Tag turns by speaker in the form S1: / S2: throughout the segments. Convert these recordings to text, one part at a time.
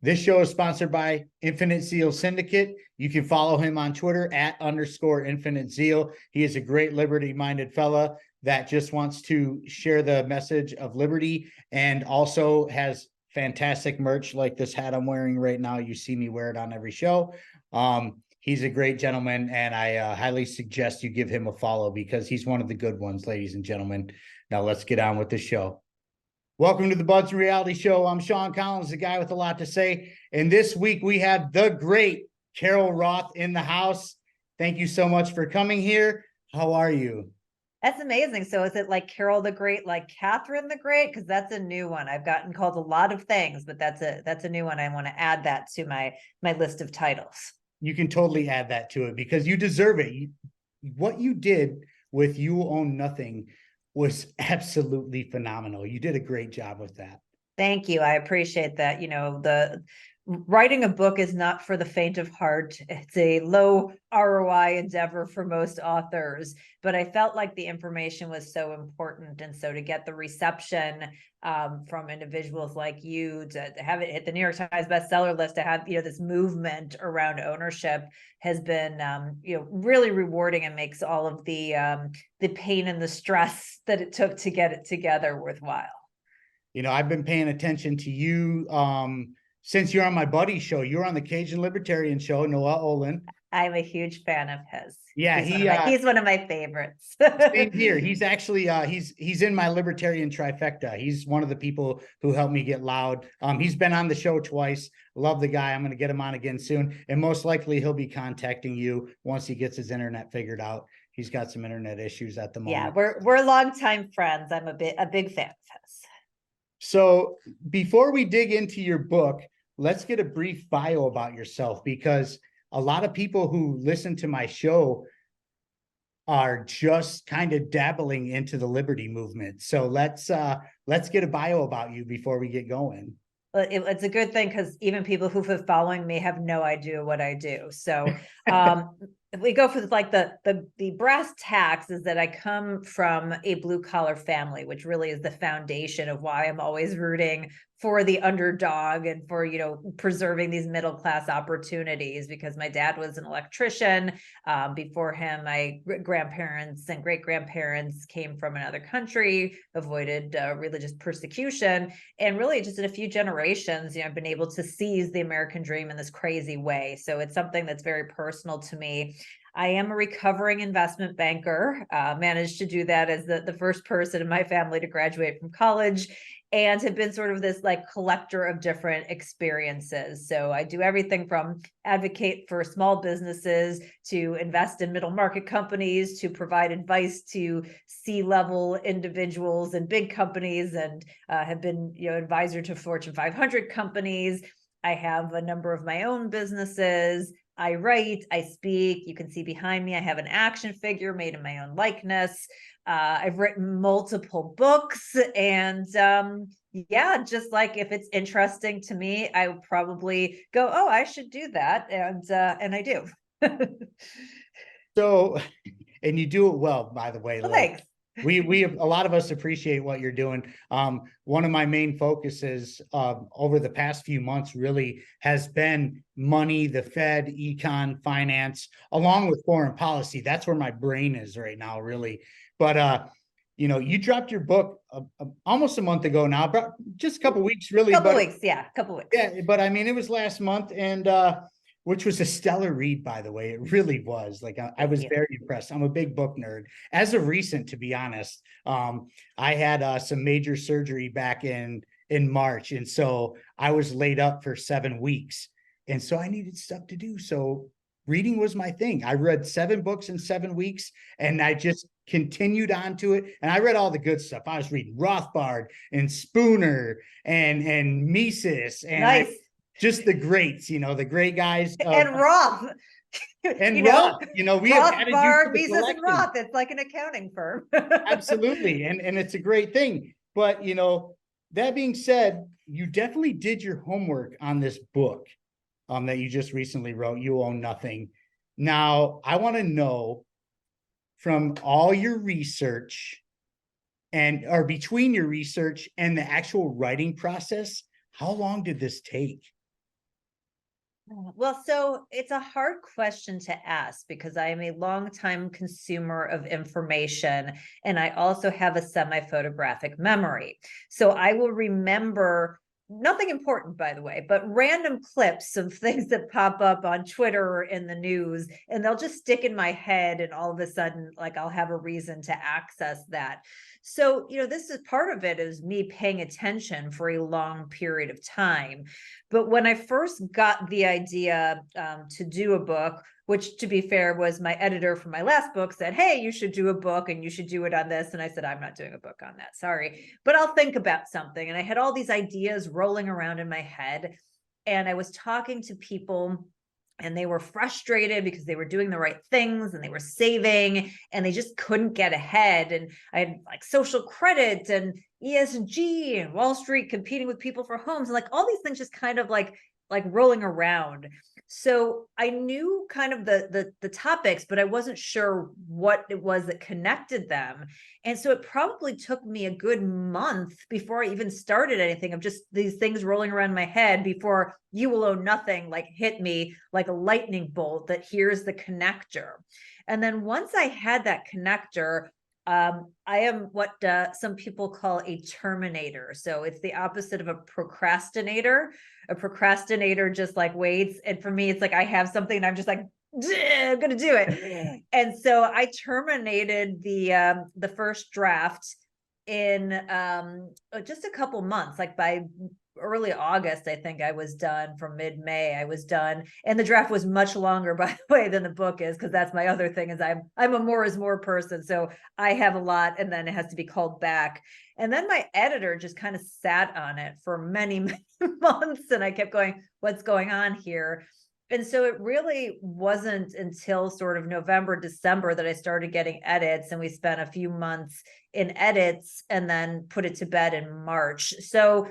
S1: This show is sponsored by Infinite Zeal Syndicate. You can follow him on Twitter @_Infinite Zeal. He is a great liberty-minded fella that just wants to share the message of liberty and also has fantastic merch like this hat I'm wearing right now. You see me wear it on every show. He's a great gentleman, and I highly suggest you give him a follow because he's one of the good ones, ladies and gentlemen. Now let's get on with the show. Welcome to the BudsnReality Show. I'm Sean Collins, the guy with a lot to say. And this week we have the great Carol Roth in the house. Thank you so much for coming here. How are you?
S2: That's amazing. So is it like Carol the Great, like Catherine the Great? Because that's a new one. I've gotten called a lot of things, but that's a new one. I want to add that to my list of titles.
S1: You can totally add that to it because you deserve it. What you did with You Own Nothing was absolutely phenomenal. You did a great job with that.
S2: Thank you. I appreciate that. You know, the writing a book is not for the faint of heart. It's a low ROI endeavor for most authors, but I felt like the information was so important. And so to get the reception from individuals like you, to have it hit the New York Times bestseller list, to have, this movement around ownership has been, really rewarding and makes all of the pain and the stress that it took to get it together worthwhile.
S1: I've been paying attention to you since you're on my buddy's show. You're on the Cajun Libertarian show, Noah Olin.
S2: I'm a huge fan of his.
S1: Yeah,
S2: he's one of my favorites.
S1: Same here. He's actually he's in my libertarian trifecta. He's one of the people who helped me get loud. He's been on the show twice. Love the guy. I'm going to get him on again soon, and most likely he'll be contacting you once he gets his internet figured out. He's got some internet issues at the moment.
S2: Yeah, we're longtime friends. I'm a big fan of his.
S1: So before we dig into your book, let's get a brief bio about yourself, because a lot of people who listen to my show are just kind of dabbling into the liberty movement. So let's get a bio about you before we get going.
S2: Well, it's a good thing because even people who've been following me have no idea what I do. So if we go for like the brass tacks, is that I come from a blue collar family, which really is the foundation of why I'm always rooting for the underdog and for, preserving these middle class opportunities, because my dad was an electrician. Before him, my grandparents and great grandparents came from another country, avoided religious persecution, and really just in a few generations, I've been able to seize the American dream in this crazy way. So it's something that's very personal to me. I am a recovering investment banker, managed to do that as the first person in my family to graduate from college, and have been sort of this like collector of different experiences. So I do everything from advocate for small businesses to invest in middle market companies to provide advice to C-level individuals and big companies, and have been, advisor to Fortune 500 companies. I have a number of my own businesses. I write, I speak. You can see behind me, I have an action figure made in my own likeness. I've written multiple books, and just like if it's interesting to me, I would probably go, oh, I should do that. And I do.
S1: So, and you do it well, by the way.
S2: Well, thanks.
S1: We a lot of us appreciate what you're doing. One of my main focuses over the past few months really has been money, the Fed, econ, finance, along with foreign policy. That's where my brain is right now, really. But you dropped your book almost a month ago now, but just a couple weeks, really.
S2: Couple weeks.
S1: Yeah, but I mean, it was last month, and which was a stellar read, by the way. It really was. Like, I was very impressed. I'm a big book nerd. As of recent, to be honest, I had some major surgery back in March, and so I was laid up for 7 weeks, and so I needed stuff to do. So reading was my thing. I read 7 books in 7 weeks, and I just continued on to it. And I read all the good stuff. I was reading Rothbard and Spooner and Mises and
S2: nice.
S1: Just the greats, the great guys.
S2: And Roth.
S1: And Roth, we have added you to the
S2: Mises and Roth. It's like an accounting firm.
S1: Absolutely. And it's a great thing. But, that being said, you definitely did your homework on this book that you just recently wrote, You Own Nothing. Now, I want to know, from all your research or between your research and the actual writing process, how long did this take?
S2: Well, so it's a hard question to ask because I am a longtime consumer of information and I also have a semi-photographic memory. So I will remember nothing important, by the way, but random clips of things that pop up on Twitter or in the news, and they'll just stick in my head. And all of a sudden, like I'll have a reason to access that. So, this is part of it is me paying attention for a long period of time. But when I first got the idea to do a book, which to be fair was my editor for my last book said, hey, you should do a book and you should do it on this. And I said, I'm not doing a book on that. Sorry, but I'll think about something. And I had all these ideas rolling around in my head. And I was talking to people and they were frustrated because they were doing the right things and they were saving and they just couldn't get ahead. And I had like social credit and ESG and Wall Street competing with people for homes and like all these things just kind of like rolling around. So I knew kind of the topics, but I wasn't sure what it was that connected them. And so it probably took me a good month before I even started anything of just these things rolling around my head before You Will Own Nothing like hit me like a lightning bolt that here's the connector. And then once I had that connector, I am what some people call a terminator. So it's the opposite of a procrastinator. A procrastinator just like waits. And for me, it's like I have something and I'm just like, I'm going to do it. And so I terminated the first draft in just a couple months, like by early August, I think I was done. From mid-May, I was done. And the draft was much longer, by the way, than the book is, because that's my other thing is I'm a more is more person. So I have a lot and then it has to be called back. And then my editor just kind of sat on it for many, many months. And I kept going, what's going on here? And so it really wasn't until sort of November, December that I started getting edits, and we spent a few months in edits and then put it to bed in March. So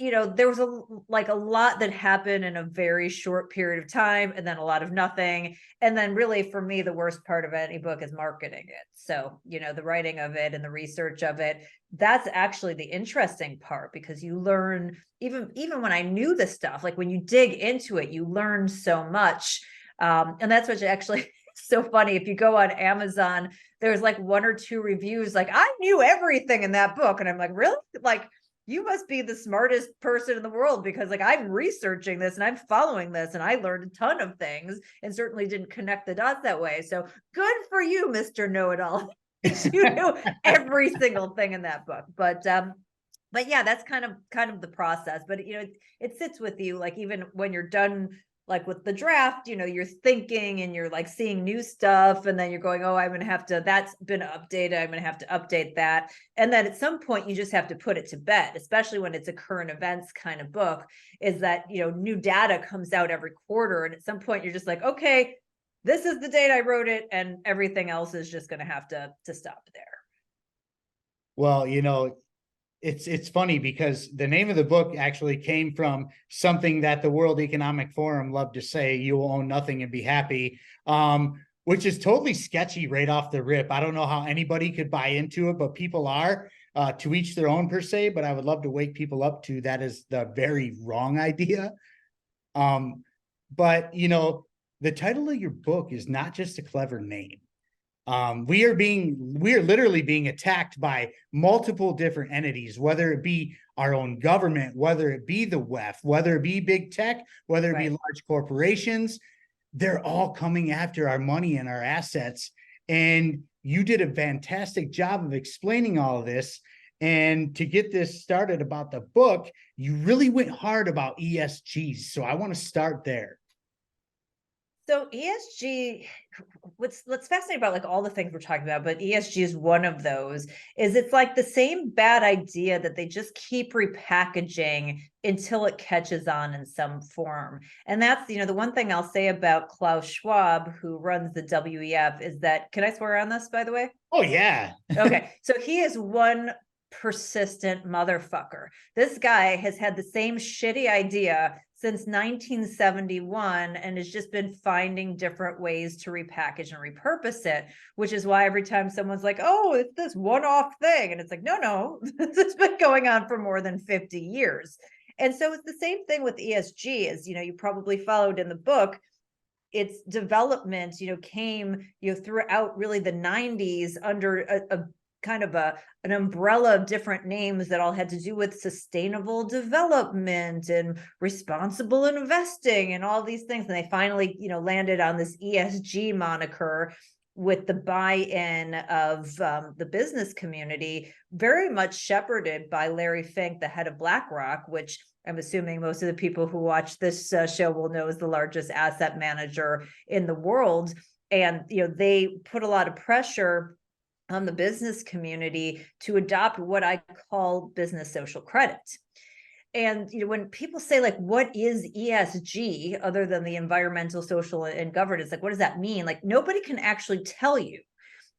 S2: there was a lot that happened in a very short period of time, and then a lot of nothing. And then really for me, the worst part of any book is marketing it. So, the writing of it and the research of it, that's actually the interesting part, because you learn, even when I knew this stuff, like when you dig into it, you learn so much. And that's what actually so funny. If you go on Amazon, there's like 1 or 2 reviews, like I knew everything in that book. And I'm like, really? Like, you must be the smartest person in the world, because like I'm researching this and I'm following this and I learned a ton of things and certainly didn't connect the dots that way. So good for you, Mr. Know-it-all. You knew every single thing in that book. But yeah, that's kind of the process. But it sits with you, like even when you're done like with the draft, you're thinking and you're like seeing new stuff, and then you're going, oh, I'm going to have to, that's been updated, I'm going to have to update that. And then at some point you just have to put it to bed, especially when it's a current events kind of book, is that, new data comes out every quarter. And at some point you're just like, okay, this is the date I wrote it, and everything else is just going to have to stop there.
S1: Well, it's funny because the name of the book actually came from something that the World Economic Forum loved to say: you will own nothing and be happy, which is totally sketchy right off the rip. I don't know how anybody could buy into it, but people are, to each their own per se, but I would love to wake people up to that is the very wrong idea. But the title of your book is not just a clever name. We are literally being attacked by multiple different entities, whether it be our own government, whether it be the WEF, whether it be big tech, whether it be large corporations. They're all coming after our money and our assets. And you did a fantastic job of explaining all of this. And to get this started about the book, you really went hard about ESGs. So I want to start there.
S2: So ESG, what's fascinating about like all the things we're talking about, but ESG is one of those, is it's like the same bad idea that they just keep repackaging until it catches on in some form. And that's, the one thing I'll say about Klaus Schwab, who runs the WEF, is that, can I swear on this, by the way?
S1: Oh, yeah.
S2: Okay. So he is one persistent motherfucker. This guy has had the same shitty idea since 1971 and has just been finding different ways to repackage and repurpose it, which is why every time someone's like, oh, it's this one-off thing, and it's like, no, this has been going on for more than 50 years. And so it's the same thing with ESG, as you probably followed in the book. Its development, came, throughout really the 90s under a kind of an umbrella of different names that all had to do with sustainable development and responsible investing and all these things. And they finally, landed on this ESG moniker with the buy-in of the business community, very much shepherded by Larry Fink, the head of BlackRock, which I'm assuming most of the people who watch this show will know is the largest asset manager in the world. And, they put a lot of pressure on the business community to adopt what I call business social credit. And when people say, like, what is ESG other than the environmental, social, and governance, like, what does that mean? Like, nobody can actually tell you,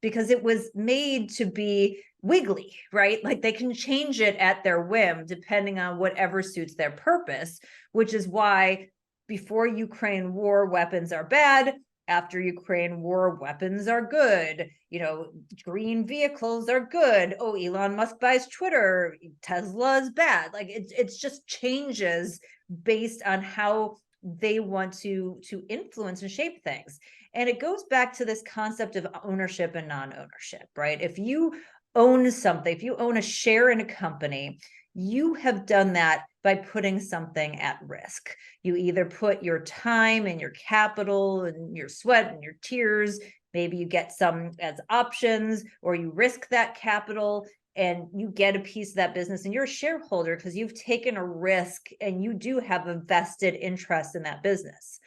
S2: because it was made to be wiggly, right? Like, they can change it at their whim depending on whatever suits their purpose, which is why before Ukraine war, weapons are bad. After Ukraine war, weapons are good. Green vehicles are good. Oh, Elon Musk buys Twitter. Tesla is bad. Like, it's just changes based on how they want to influence and shape things. And it goes back to this concept of ownership and non-ownership, right? If you own something, if you own a share in a company, you have done that by putting something at risk. You either put your time and your capital and your sweat and your tears, maybe you get some as options, or you risk that capital and you get a piece of that business, and you're a shareholder because you've taken a risk and you do have a vested interest in that business.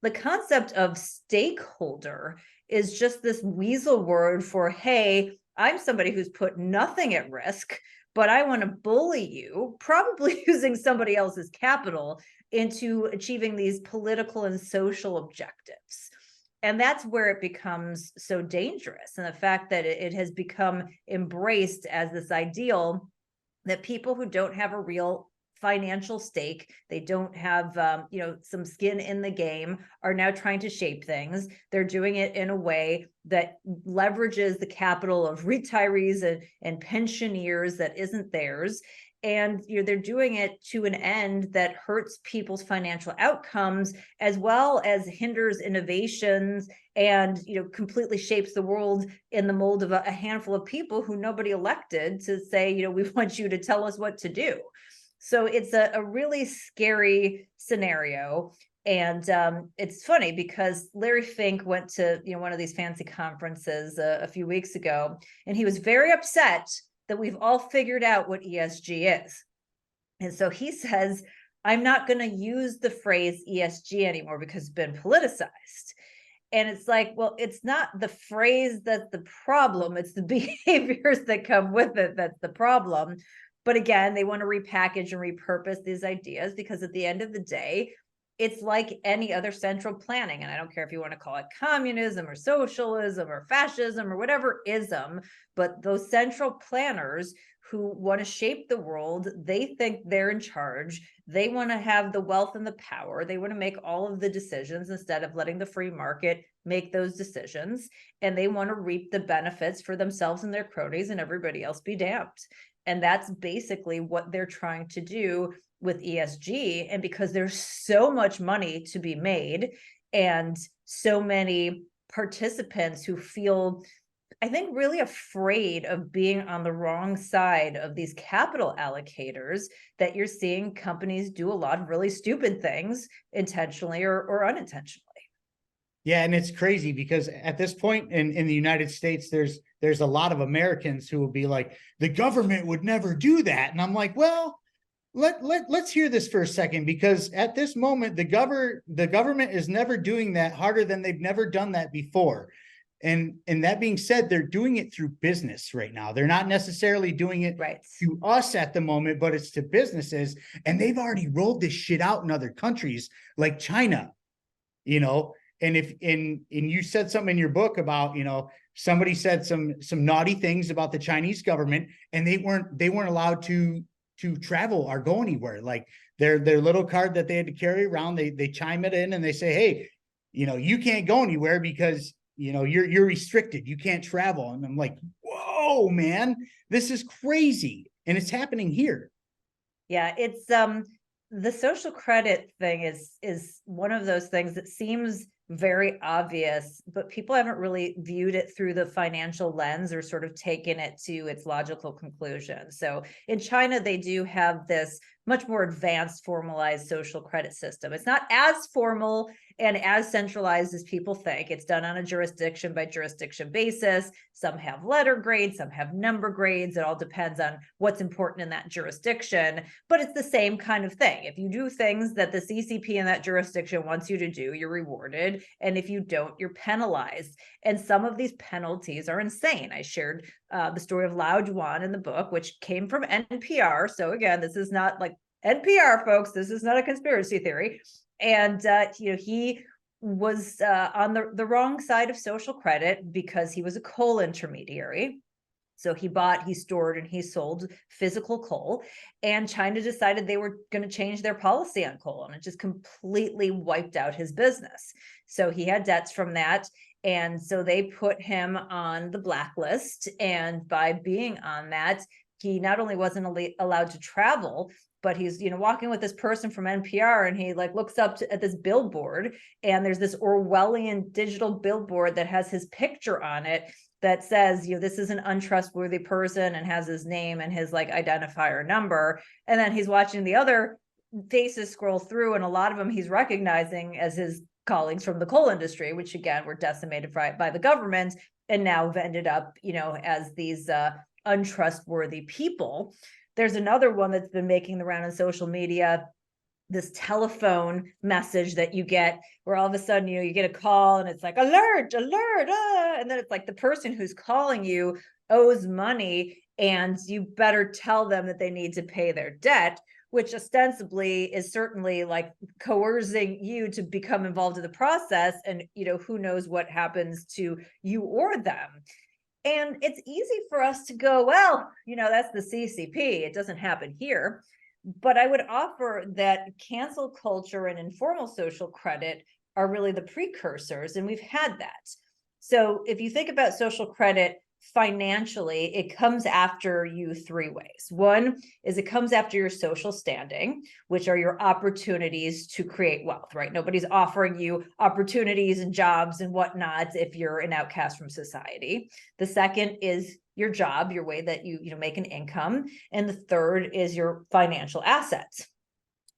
S2: The concept of stakeholder is just this weasel word for, hey, I'm somebody who's put nothing at risk, but I want to bully you, probably using somebody else's capital, into achieving these political and social objectives. And that's where it becomes so dangerous. And the fact that it has become embraced as this ideal that people who don't have a real financial stake, they don't have some skin in the game, are now trying to shape things. They're doing it in a way that leverages the capital of retirees and pensioners that isn't theirs. And they're doing it to an end that hurts people's financial outcomes, as well as hinders innovations and completely shapes the world in the mold of a handful of people who nobody elected to say, we want you to tell us what to do. So it's a really scary scenario. And it's funny because Larry Fink went to one of these fancy conferences a few weeks ago, and he was very upset that we've all figured out what ESG is. And so he says, I'm not going to use the phrase ESG anymore because it's been politicized. And it's like, well, it's not the phrase that's the problem. It's the behaviors that come with it that's the problem. But again, they want to repackage and repurpose these ideas because at the end of the day, it's like any other central planning. And I don't care if you want to call it communism or socialism or fascism or whatever ism, but those central planners who want to shape the world, they think they're in charge. They want to have the wealth and the power. They want to make all of the decisions instead of letting the free market make those decisions. And they want to reap the benefits for themselves and their cronies, and everybody else be damned. And that's basically what they're trying to do with ESG. And because there's so much money to be made and so many participants who feel, I think, really afraid of being on the wrong side of these capital allocators, that you're seeing companies do a lot of really stupid things intentionally or unintentionally.
S1: Yeah, and it's crazy because at this point in the United States, there's a lot of Americans who will be like, the government would never do that. And I'm like, well, let's hear this for a second, because at this moment, the government is never doing that harder than they've never done that before. And that being said, they're doing it through business right now. They're not necessarily doing it to us at the moment, but it's to businesses. And they've already rolled this shit out in other countries like China, And you said something in your book about, somebody said some naughty things about the Chinese government, and they weren't allowed to travel or go anywhere. Like their little card that they had to carry around, they chime it in and they say, hey, you can't go anywhere because you're restricted. You can't travel. And I'm like, whoa, man, this is crazy. And it's happening here.
S2: Yeah, it's the social credit thing is one of those things that seems very obvious, but people haven't really viewed it through the financial lens or sort of taken it to its logical conclusion. So in China, they do have this much more advanced formalized social credit system. It's not as formal and as centralized as people think. It's done on a jurisdiction by jurisdiction basis. Some have letter grades, some have number grades. It all depends on what's important in that jurisdiction, but it's the same kind of thing. If you do things that the CCP in that jurisdiction wants you to do, you're rewarded. And if you don't, you're penalized. And some of these penalties are insane. I shared the story of Lao Juan in the book, which came from NPR. So again, this is not like NPR, folks. This is not a conspiracy theory. And he was on the wrong side of social credit because he was a coal intermediary. So he bought, he stored, and he sold physical coal. And China decided they were going to change their policy on coal, and it just completely wiped out his business. So he had debts from that. And so they put him on the blacklist. And by being on that, he not only wasn't allowed to travel, but he's walking with this person from NPR, and he like looks up at this billboard, and there's this Orwellian digital billboard that has his picture on it that says, this is an untrustworthy person, and has his name and his like identifier number. And then he's watching the other faces scroll through, and a lot of them he's recognizing as his colleagues from the coal industry, which again were decimated by the government, and now have ended up as these untrustworthy people. There's another one that's been making the round on social media, this telephone message that you get where all of a sudden, you get a call and it's like, alert, alert, and then it's like the person who's calling you owes money and you better tell them that they need to pay their debt, which ostensibly is certainly like coercing you to become involved in the process. And, who knows what happens to you or them. And it's easy for us to go, well, that's the CCP. It doesn't happen here. But I would offer that cancel culture and informal social credit are really the precursors, and we've had that. So if you think about social credit financially, it comes after you three ways. One is it comes after your social standing, which are your opportunities to create wealth, right? Nobody's offering you opportunities and jobs and whatnot if you're an outcast from society. The second is your job, your way that you make an income. And the third is your financial assets.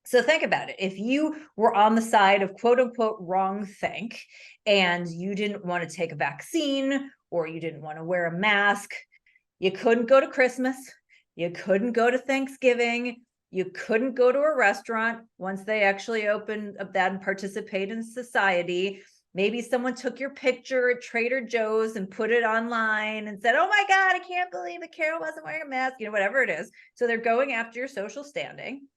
S2: So think about it. If you were on the side of quote unquote wrong think, and you didn't want to take a vaccine, or you didn't want to wear a mask, you couldn't go to Christmas, you couldn't go to Thanksgiving, you couldn't go to a restaurant once they actually opened up that and participate in society. Maybe someone took your picture at Trader Joe's and put it online and said, oh my God, I can't believe that Carol wasn't wearing a mask, whatever it is. So they're going after your social standing.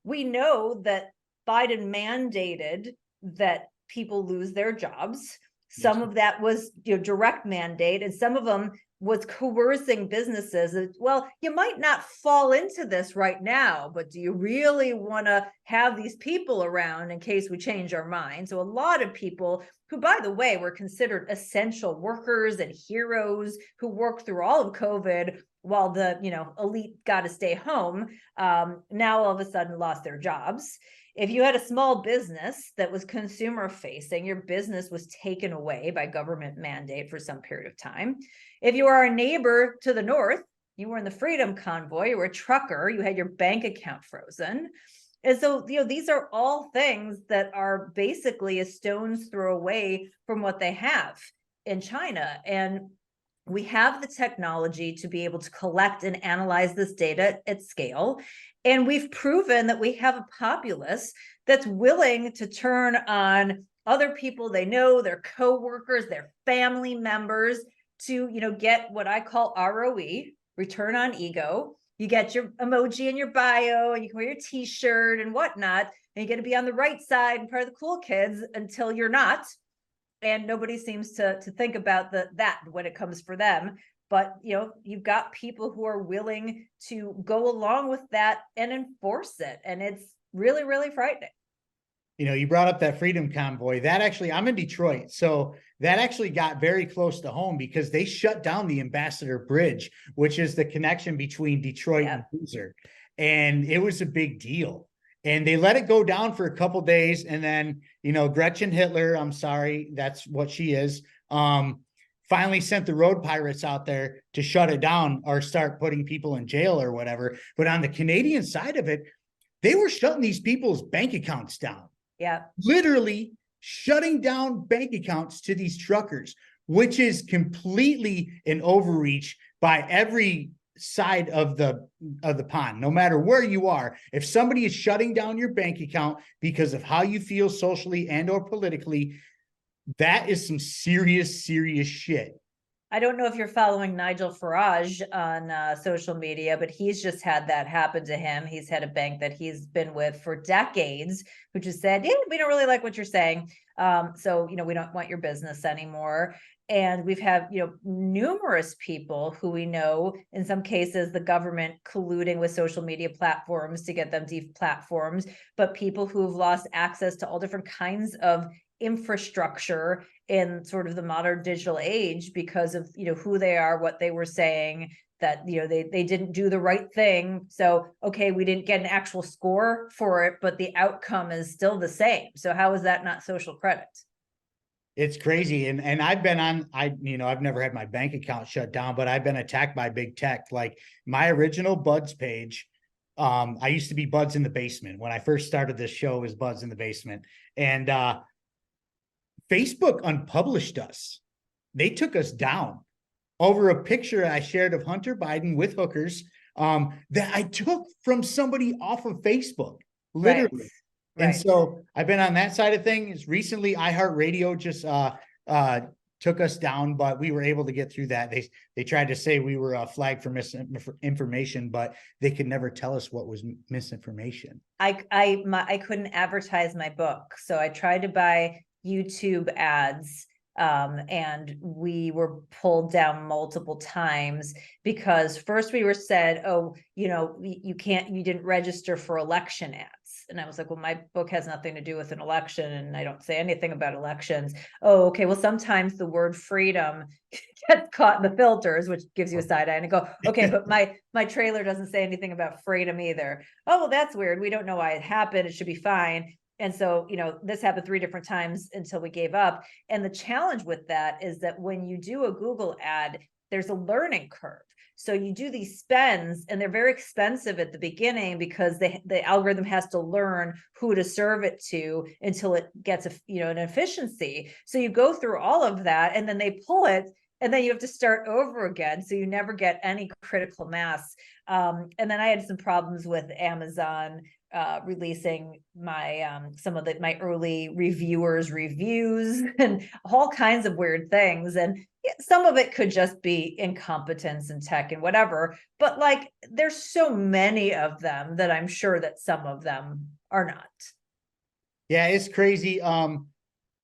S2: We know that Biden mandated that people lose their jobs. Some of that was direct mandate, and some of them was coercing businesses. Well, you might not fall into this right now, but do you really want to have these people around in case we change our mind? So a lot of people who, by the way, were considered essential workers and heroes who worked through all of COVID while the elite got to stay home, now all of a sudden lost their jobs. If you had a small business that was consumer facing, your business was taken away by government mandate for some period of time. If you are a neighbor to the north, you were in the Freedom Convoy, you were a trucker, you had your bank account frozen. And so, these are all things that are basically a stone's throw away from what they have in China. And we have the technology to be able to collect and analyze this data at scale. And we've proven that we have a populace that's willing to turn on other people they know, their coworkers, their family members, to get what I call ROE, return on ego. You get your emoji in your bio, and you can wear your t-shirt and whatnot, and you get to be on the right side and part of the cool kids until you're not. And nobody seems to think about that when it comes for them. But you've got people who are willing to go along with that and enforce it, and it's really, really frightening.
S1: You brought up that Freedom Convoy. That actually, I'm in Detroit, so that actually got very close to home because they shut down the Ambassador Bridge, which is the connection between Detroit and Hoosier. and it was a big deal. And they let it go down for a couple days, and then, you know, Gretchen Hitler, I'm sorry, that's what she is, finally sent the road pirates out there to shut it down or start putting people in jail or whatever. But on the Canadian side of it, they were shutting these people's bank accounts down.
S2: Yeah.
S1: Literally shutting down bank accounts to these truckers, which is completely an overreach by every side of the pond. No matter where you are, if somebody is shutting down your bank account because of how you feel socially and or politically, that is some serious shit.
S2: I don't know if you're following Nigel Farage on social media, but he's just had that happen to him. He's had a bank that he's been with for decades, who just said, yeah, we don't really like what you're saying. So, you know, we don't want your business anymore. And we've had, you know, numerous people who we know, in some cases, the government colluding with social media platforms to get them deplatformed, but people who've lost access to all different kinds of infrastructure in sort of the modern digital age because of, you know, who they are, what they were saying, that, you know, they didn't do the right thing. So, okay, we didn't get an actual score for it, but the outcome is still the same. So how is that not social credit?
S1: It's crazy. And I've been on, I've never had my bank account shut down, but I've been attacked by big tech. Like my original Buds page, I used to be Buds in the Basement. When I first started this show, it was Buds in the Basement. And Facebook unpublished us. They took us down over a picture I shared of Hunter Biden with hookers that I took from somebody off of Facebook, literally. Right. And so I've been on that side of things. Recently, iHeartRadio just took us down, but we were able to get through that. They tried to say we were flagged for misinformation, but they could never tell us what was misinformation.
S2: I couldn't advertise my book, so I tried to buy YouTube ads, and we were pulled down multiple times because first we were said, oh, you know, you didn't register for election ads. And I was like, well, my book has nothing to do with an election and I don't say anything about elections. Oh, okay. Well, sometimes the word freedom gets caught in the filters, which gives you a side eye, and I go, okay, but my trailer doesn't say anything about freedom either. Oh, well, that's weird. We don't know why it happened. It should be fine. And so, you know, this happened 3 different times until we gave up. And the challenge with that is that when you do a Google ad, there's a learning curve. So you do these spends and they're very expensive at the beginning because the algorithm has to learn who to serve it to until it gets an efficiency. So you go through all of that and then they pull it and then you have to start over again. So you never get any critical mass. And then I had some problems with Amazon releasing my some of my early reviewers' reviews and all kinds of weird things. And some of it could just be incompetence in tech and whatever, but like there's so many of them that I'm sure that some of them are not.
S1: Yeah, it's crazy.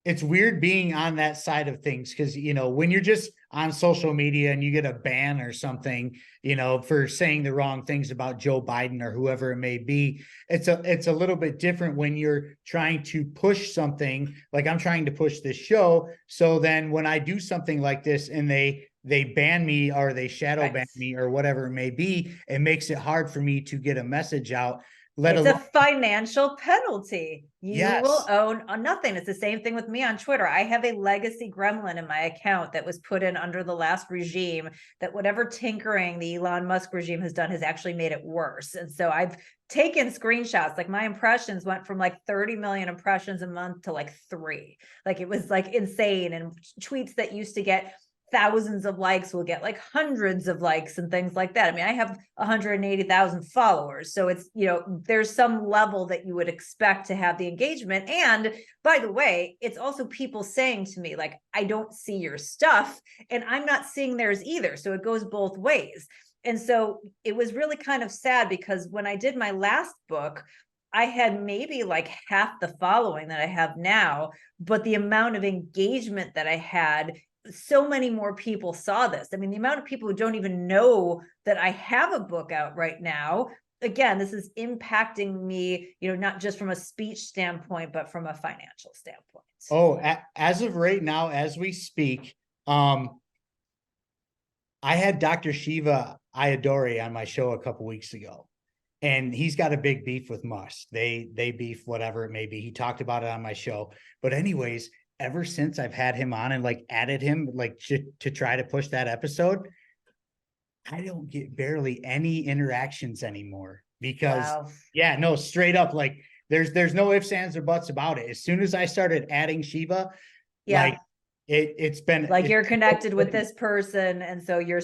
S1: It's weird being on that side of things because, you know, when you're just on social media and you get a ban or something, you know, for saying the wrong things about Joe Biden or whoever it may be, it's a little bit different when you're trying to push something like I'm trying to push this show. So then when I do something like this and they ban me or they shadow ban me or whatever it may be, it makes it hard for me to get a message out.
S2: It's a financial penalty. You will own nothing. It's the same thing with me on Twitter. I have a legacy gremlin in my account that was put in under the last regime, that whatever tinkering the Elon Musk regime has done has actually made it worse. And so I've taken screenshots, like my impressions went from like 30 million impressions a month to like 3. Like it was like insane. And tweets that used to get thousands of likes will get like hundreds of likes and things like that. I mean, I have 180,000 followers. So it's, you know, there's some level that you would expect to have the engagement. And by the way, it's also people saying to me, like, I don't see your stuff and I'm not seeing theirs either. So it goes both ways. And so it was really kind of sad because when I did my last book, I had maybe like half the following that I have now, but the amount of engagement that I had, so many more people saw this. I mean, the amount of people who don't even know that I have a book out right now, again, this is impacting me, you know, not just from a speech standpoint, but from a financial standpoint.
S1: Oh, as of right now, as we speak, I had Dr. Shiva Ayadori on my show a couple weeks ago. and he's got a big beef with Musk. They beef, whatever it may be. He talked about it on my show. But anyways, ever since I've had him on and like added him like to try to push that episode, I don't get barely any interactions anymore because
S2: Wow.
S1: yeah, no, straight up, like there's no ifs, ands, or buts about it. As soon as I started adding Shiva,
S2: Yeah.
S1: like it's been
S2: Like you're
S1: it's
S2: connected with this person. And so your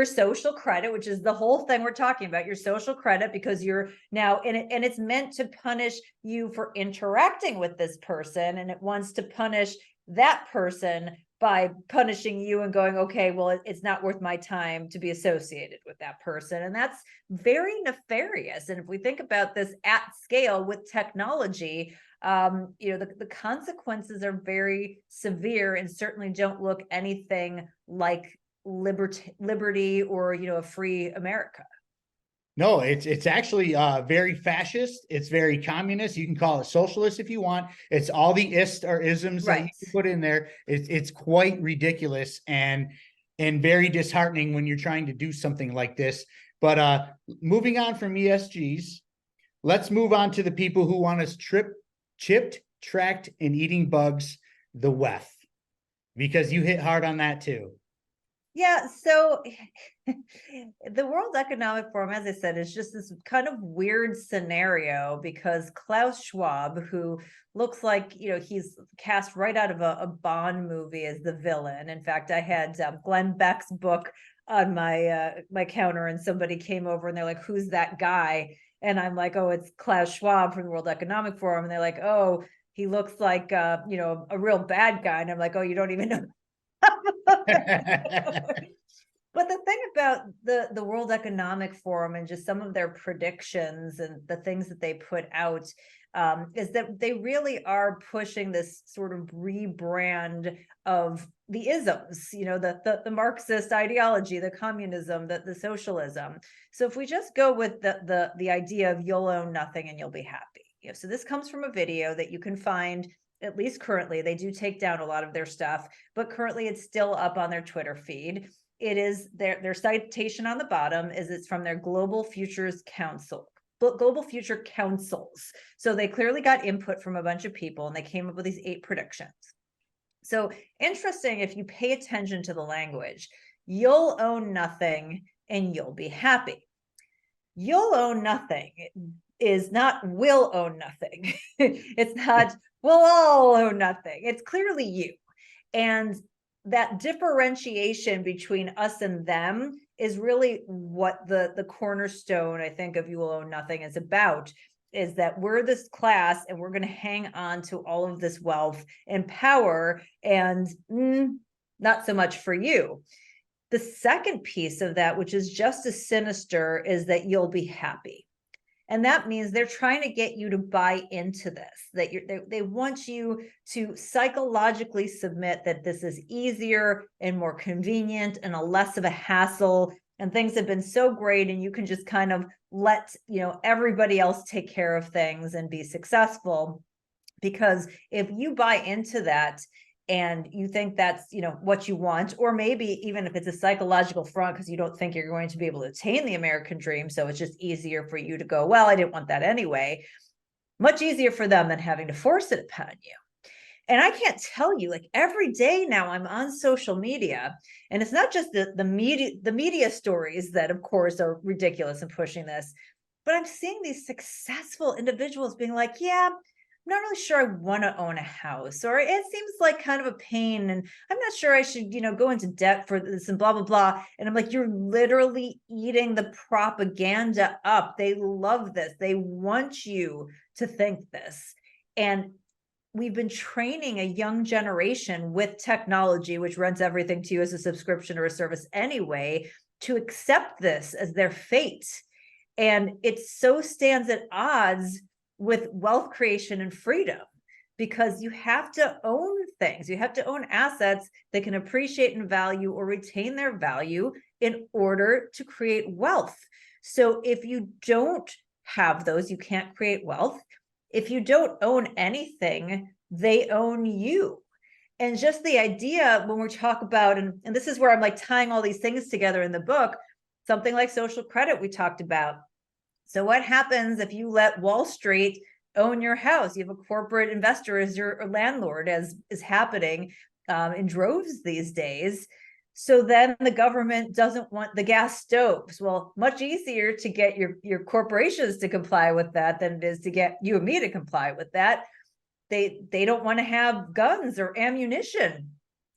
S2: social credit, which is the whole thing we're talking about, your social credit, because you're now and it's meant to punish you for interacting with this person. And it wants to punish that person by punishing you and going, okay, well, it's not worth my time to be associated with that person. And that's very nefarious. And if we think about this at scale with technology, the consequences are very severe and certainly don't look anything like liberty or, a free America.
S1: No, it's actually very fascist. It's very communist. You can call it socialist if you want. It's all the ist or isms that you can put in there. It's quite ridiculous and very disheartening when you're trying to do something like this. But moving on from ESGs, let's move on to the people who want us chipped, tracked, and eating bugs, the WEF, because you hit hard on that too.
S2: Yeah, so the World Economic Forum, as I said, is just this kind of weird scenario because Klaus Schwab, who looks like, he's cast right out of a Bond movie as the villain. In fact, I had Glenn Beck's book on my counter and somebody came over and they're like, who's that guy? And I'm like, oh, it's Klaus Schwab from the World Economic Forum. And they're like, oh, he looks like, a real bad guy. And I'm like, oh, you don't even know. But the thing about the World Economic Forum and just some of their predictions and the things that they put out is that they really are pushing this sort of rebrand of the isms, the Marxist ideology, the communism, the socialism. So if we just go with the idea of you'll own nothing and you'll be happy. So this comes from a video that you can find. At least currently, they do take down a lot of their stuff, but currently it's still up on their Twitter feed. It is their citation on the bottom is it's from their Global Future Councils. So they clearly got input from a bunch of people and they came up with these 8 predictions. So interesting, if you pay attention to the language, you'll own nothing and you'll be happy. You'll own nothing is not will own nothing. It's not we'll all own nothing. It's clearly you. And that differentiation between us and them is really what the cornerstone, I think, of you will own nothing is about, is that we're this class and we're going to hang on to all of this wealth and power and not so much for you. The second piece of that, which is just as sinister, is that you'll be happy. And that means they're trying to get you to buy into this, that they want you to psychologically submit that this is easier and more convenient and a less of a hassle. And things have been so great and you can just kind of let, everybody else take care of things and be successful. Because if you buy into that, and you think that's, what you want, or maybe even if it's a psychological front because you don't think you're going to be able to attain the American dream, so it's just easier for you to go, well, I didn't want that anyway. Much easier for them than having to force it upon you. And I can't tell you, like every day now I'm on social media, and it's not just the media stories that of course are ridiculous and pushing this, but I'm seeing these successful individuals being like, yeah, I'm not really sure I want to own a house, or it seems like kind of a pain and I'm not sure I should, go into debt for this and blah, blah, blah. And I'm like, you're literally eating the propaganda up. They love this. They want you to think this. And we've been training a young generation with technology, which runs everything to you as a subscription or a service anyway, to accept this as their fate. And it so stands at odds with wealth creation and freedom, because you have to own things. You have to own assets that can appreciate in value or retain their value in order to create wealth. So if you don't have those, you can't create wealth. If you don't own anything, they own you. And just the idea when we talk about, and this is where I'm like tying all these things together in the book, something like social credit we talked about. So what happens if you let Wall Street own your house? You have a corporate investor as your landlord, as is happening in droves these days. So then the government doesn't want the gas stoves. Well, much easier to get your corporations to comply with that than it is to get you and me to comply with that. They don't want to have guns or ammunition.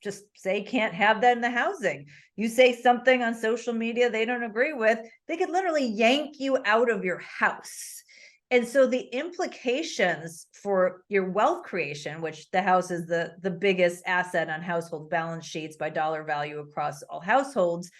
S2: Just say can't have that in the housing. You say something on social media they don't agree with, they could literally yank you out of your house. And so the implications for your wealth creation, which the house is the biggest asset on household balance sheets by dollar value across all households,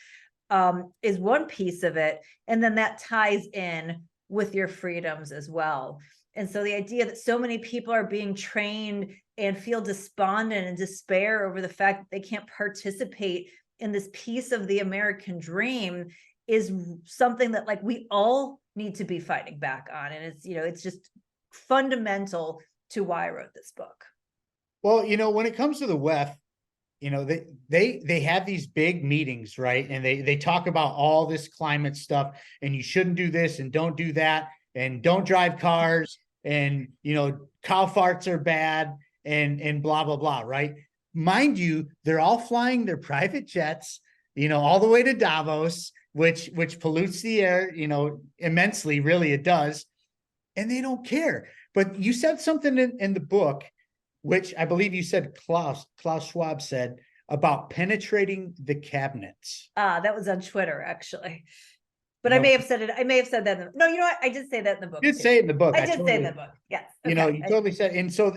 S2: is one piece of it. And then that ties in with your freedoms as well. And so the idea that so many people are being trained and feel despondent and despair over the fact that they can't participate in this piece of the American dream is something that like we all need to be fighting back on. And it's, it's just fundamental to why I wrote this book.
S1: Well, when it comes to the WEF, they have these big meetings, right? And they talk about all this climate stuff, and you shouldn't do this and don't do that, and don't drive cars, and cow farts are bad, and blah blah blah, right? Mind you, they're all flying their private jets, all the way to Davos, which pollutes the air, immensely, really it does, and they don't care. But you said something in the book, which I believe you said Klaus Schwab said, about penetrating the cabinets.
S2: That was on Twitter, actually. But no. I may have said that. No, you know what? I did say that in the book.
S1: You did say it in the book.
S2: I did say in the book. Yes.
S1: Okay. You totally said, and so,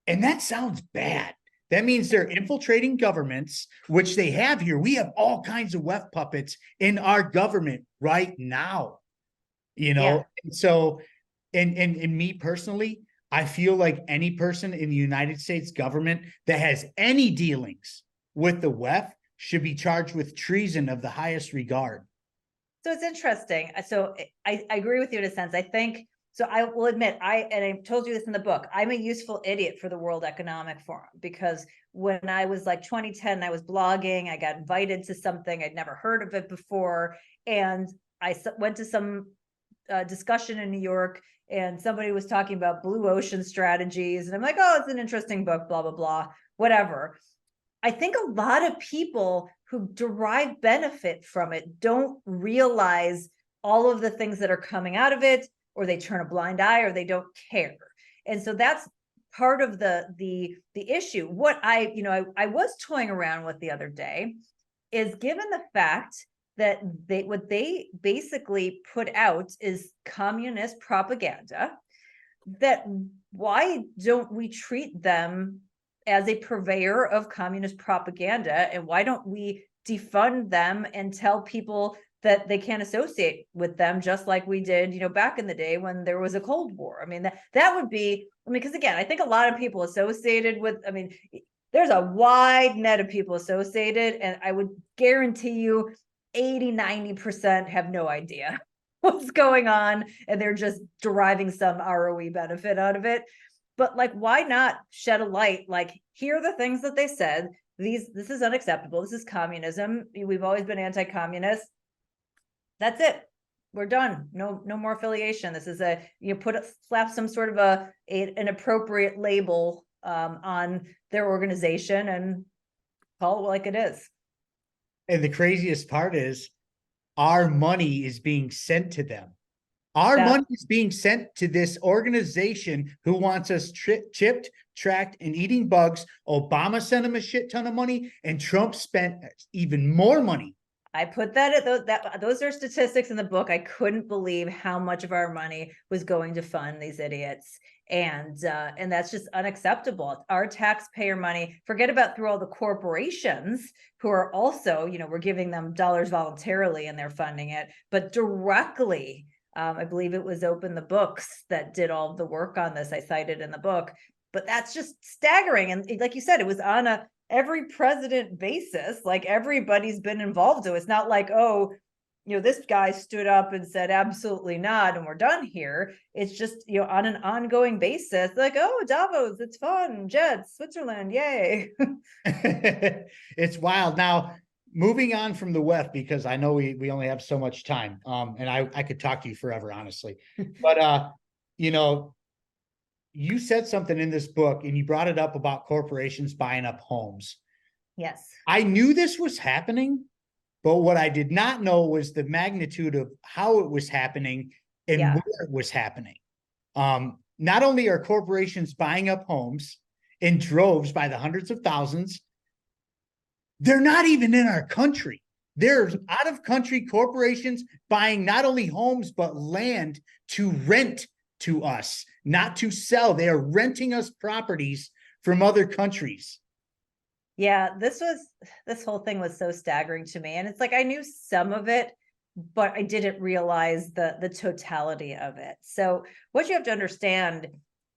S1: and that sounds bad. That means they're infiltrating governments, which they have here. We have all kinds of WEF puppets in our government right now, Yeah. And so, and me personally, I feel like any person in the United States government that has any dealings with the WEF should be charged with treason of the highest regard.
S2: So it's interesting. So I agree with you in a sense. I think, so I will admit, and I told you this in the book, I'm a useful idiot for the World Economic Forum, because when I was like 2010, I was blogging, I got invited to something, I'd never heard of it before. And I went to some discussion in New York, and somebody was talking about blue ocean strategies. And I'm like, oh, it's an interesting book, blah, blah, blah, whatever. I think a lot of people who derive benefit from it don't realize all of the things that are coming out of it, or they turn a blind eye, or they don't care. And so that's part of the issue. What I was toying around with the other day is, given the fact that what they basically put out is communist propaganda, that why don't we treat them as a purveyor of communist propaganda, and why don't we defund them and tell people that they can't associate with them, just like we did, back in the day when there was a Cold War? I mean, that would be, because again, I think a lot of people associated with, there's a wide net of people associated, and I would guarantee you 80-90% have no idea what's going on, and they're just deriving some ROE benefit out of it. But like, why not shed a light? Like, here are the things that they said. This is unacceptable. This is communism. We've always been anti-communist. That's it. We're done. No more affiliation. This is slap some sort of an appropriate label on their organization and call it like it is.
S1: And the craziest part is, our money is being sent to them. Our money is being sent to this organization who wants us chipped, tracked, and eating bugs. Obama sent them a shit ton of money, and Trump spent even more money.
S2: I put that at those are statistics in the book. I couldn't believe how much of our money was going to fund these idiots. And that's just unacceptable. Our taxpayer money, forget about through all the corporations who are also, we're giving them dollars voluntarily and they're funding it, but directly. I believe it was Open the Books that did all of the work on this. I cited in the book, but that's just staggering. And like you said, it was on a every president basis. Like, everybody's been involved. So it's not like, oh, this guy stood up and said, absolutely not, and we're done here. It's just, on an ongoing basis, like, oh, Davos, it's fun, jets, Switzerland, yay.
S1: It's wild. Now, moving on from the WEF, because I know we only have so much time. And I could talk to you forever, honestly. But you know, you said something in this book and you brought it up about corporations buying up homes.
S2: Yes.
S1: I knew this was happening, but what I did not know was the magnitude of how it was happening and where it was happening. Not only are corporations buying up homes in droves by the hundreds of thousands, they're not even in our country. There's out of country corporations buying not only homes, but land to rent to us, not to sell. They are renting us properties from other countries.
S2: Yeah, this whole thing was so staggering to me. And it's like, I knew some of it, but I didn't realize the totality of it. So what you have to understand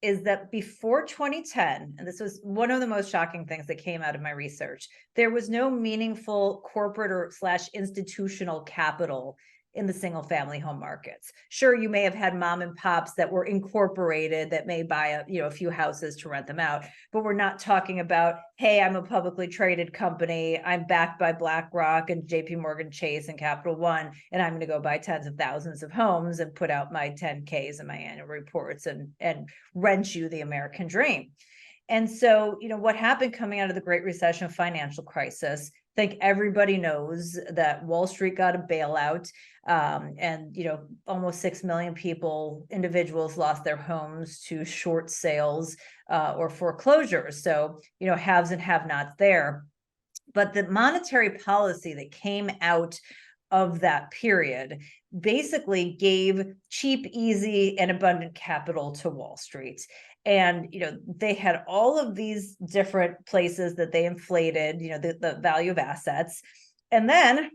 S2: is that before 2010, and this was one of the most shocking things that came out of my research, there was no meaningful corporate or / institutional capital in the single family home markets. Sure, you may have had mom and pops that were incorporated that may buy a few houses to rent them out, but we're not talking about, hey, I'm a publicly traded company, I'm backed by BlackRock and JP Morgan Chase and Capital One, and I'm going to go buy tens of thousands of homes and put out my 10Ks and my annual reports and rent you the American dream. And so, what happened coming out of the Great Recession financial crisis, I think everybody knows that Wall Street got a bailout, and almost 6 million individuals lost their homes to short sales or foreclosures. So, haves and have-nots there. But the monetary policy that came out of that period basically gave cheap, easy, and abundant capital to Wall Street. And, they had all of these different places that they inflated, the value of assets. And then,